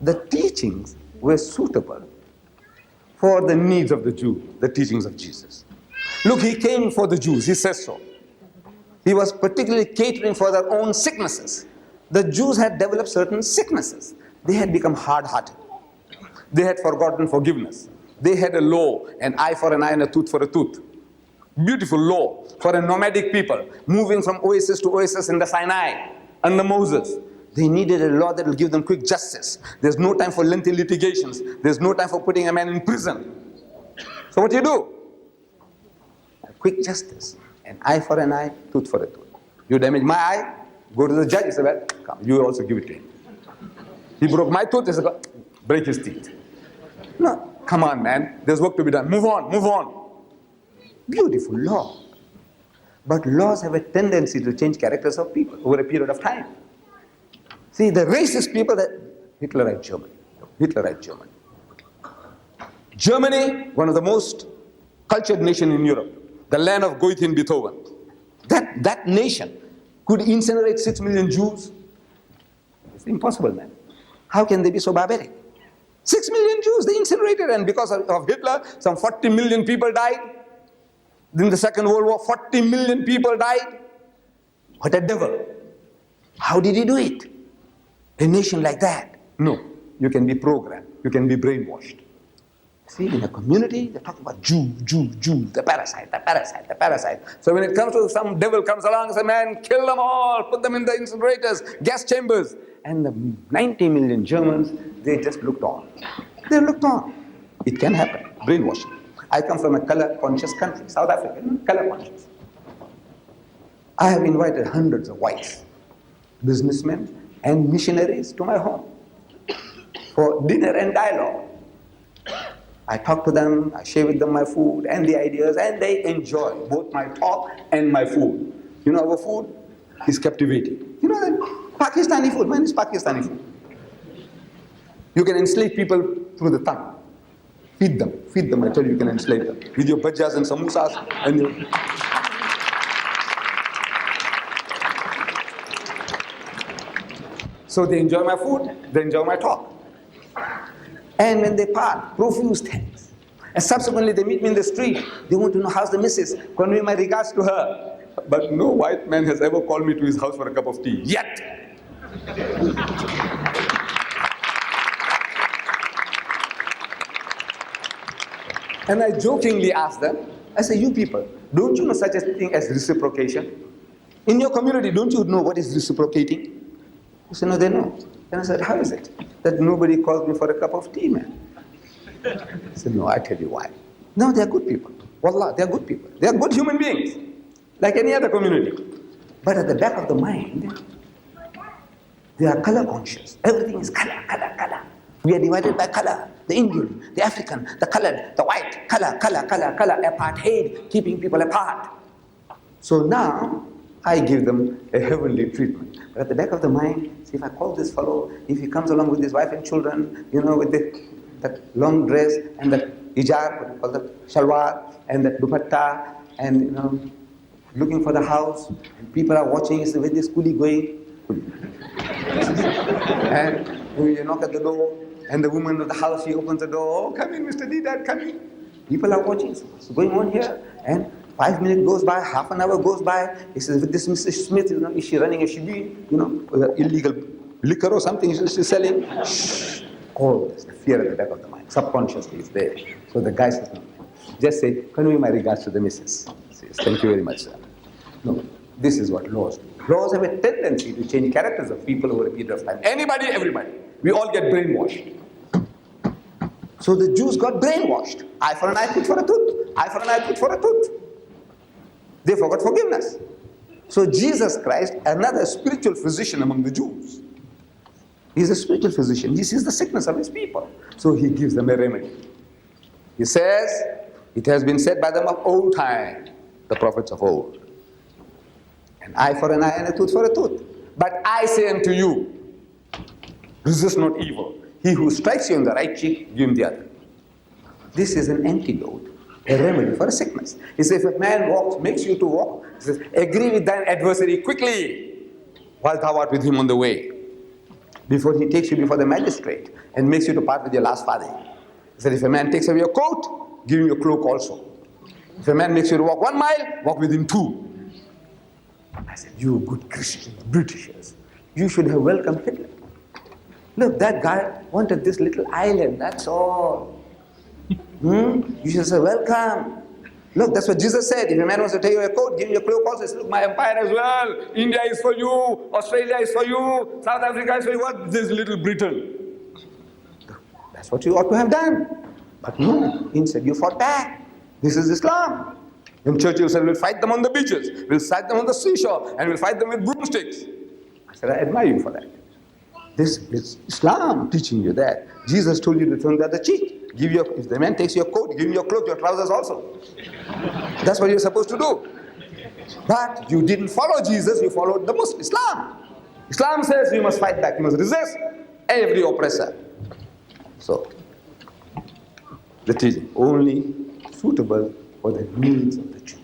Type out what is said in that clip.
the teachings were suitable for the needs of the Jew, the teachings of Jesus. Look, he came for the Jews, he says so. He was particularly catering for their own sicknesses. The Jews had developed certain sicknesses. They had become hard-hearted. They had forgotten forgiveness. They had a law, an eye for an eye and a tooth for a tooth. Beautiful law for a nomadic people, moving from oasis to oasis in the Sinai under Moses. They needed a law that will give them quick justice. There's no time for lengthy litigations. There's no time for putting a man in prison. So what do you do? A quick justice. An eye for an eye, tooth for a tooth. You damage my eye, go to the judge, he said, well, come, you also give it to him. He broke my tooth, he said, break his teeth. No, come on, man, there's work to be done. Move on, move on. Beautiful law. But laws have a tendency to change characters of people over a period of time. See, the racist people that Hitlerite Germany. Germany, one of the most cultured nations in Europe, the land of Goethe and Beethoven. That nation could incinerate 6 million Jews. It's impossible, man. How can they be so barbaric? 6 million Jews, they incinerated, and because of Hitler, some 40 million people died. In the Second World War, 40 million people died. What a devil. How did he do it? A nation like that? No. You can be programmed. You can be brainwashed. See, in a community, they're talking about Jew, the parasite. So when it comes to some devil comes along and says, man, kill them all, put them in the incinerators, gas chambers. And the 90 million Germans, they just looked on. They looked on. It can happen. Brainwashing. I come from a color-conscious country, South Africa, color-conscious. I have invited hundreds of whites, businessmen, and missionaries to my home for dinner and dialogue. I talk to them, I share with them my food and the ideas, and they enjoy both my talk and my food. You know, our food is captivating. You know that Pakistani food, man, it's Pakistani food. You can enslave people through the tongue. Feed them, I tell you can enslave them. With your bhajas and samosas and your... So they enjoy my food, they enjoy my talk. And when they part, profuse thanks. And subsequently they meet me in the street. They want to know how's the missus. Convey my regards to her. But no white man has ever called me to his house for a cup of tea. Yet. And I jokingly asked them, I say, you people, don't you know such a thing as reciprocation? In your community, don't you know what is reciprocating? They said, no, they know. And I said, how is it that nobody calls me for a cup of tea, man? I said, no, I tell you why. No, they are good people. Wallah, they are good people. They are good human beings, like any other community. But at the back of the mind, they are color conscious. Everything is color. We are divided by color. The Indian, the African, the colored, the white, color, apartheid, keeping people apart. So now, I give them a heavenly treatment. But at the back of the mind, see, if I call this fellow, if he comes along with his wife and children, you know, with that long dress and that hijab, what you call that, shalwar, and that dupatta, and, you know, looking for the house, and people are watching, he says, where is Kuli going? And you knock at the door, and the woman of the house, she opens the door, oh, come in, Mr. Deedat, come in. People are watching, what's going on here? And 5 minutes goes by, half an hour goes by, he says, with this Mrs. Smith, you know, is she running a shibeen, you know, illegal liquor or something she's selling? Shh. All this, the fear at the back of the mind, subconsciously is there. So the guy says, no, just say, convey my regards to the missus. Says, thank you very much, sir. No, this is what laws do. Laws have a tendency to change characters of people over a period of time. Anybody, everybody. We all get brainwashed. So the Jews got brainwashed. Eye for an eye, tooth for a tooth. Eye for an eye, tooth for a tooth. They forgot forgiveness. So Jesus Christ, another spiritual physician among the Jews, he's a spiritual physician. He sees the sickness of his people. So he gives them a remedy. He says, it has been said by them of old time, the prophets of old, an eye for an eye and a tooth for a tooth. But I say unto you, resist not evil. He who strikes you on the right cheek, give him the other. This is an antidote, a remedy for a sickness. He says, if a man makes you to walk, he says, agree with thine adversary quickly, while thou art with him on the way. before he takes you before the magistrate and makes you to part with your last farthing. He said, if a man takes away your coat, give him your cloak also. If a man makes you to walk 1 mile, walk with him 2. I said, you good Christians, Britishers, you should have welcomed Hitler. Look, that guy wanted this little island, that's all. You should say, welcome. Look, that's what Jesus said. If a man wants to take your coat, give him your cloak also. He said, look, my empire as well. India is for you. Australia is for you. South Africa is for you. What? This little Britain. That's what you ought to have done. But no, instead you fought back. This is Islam. Then Churchill said, we'll fight them on the beaches. We'll fight them on the seashore. And we'll fight them with broomsticks. I said, I admire you for that. This is Islam teaching you that. Jesus told you to turn the other cheek. If the man takes your coat, give him your cloak, your trousers also. That's what you're supposed to do. But you didn't follow Jesus, you followed the Muslim Islam. Islam says you must fight back, you must resist every oppressor. So, the teaching only suitable for the needs of the church.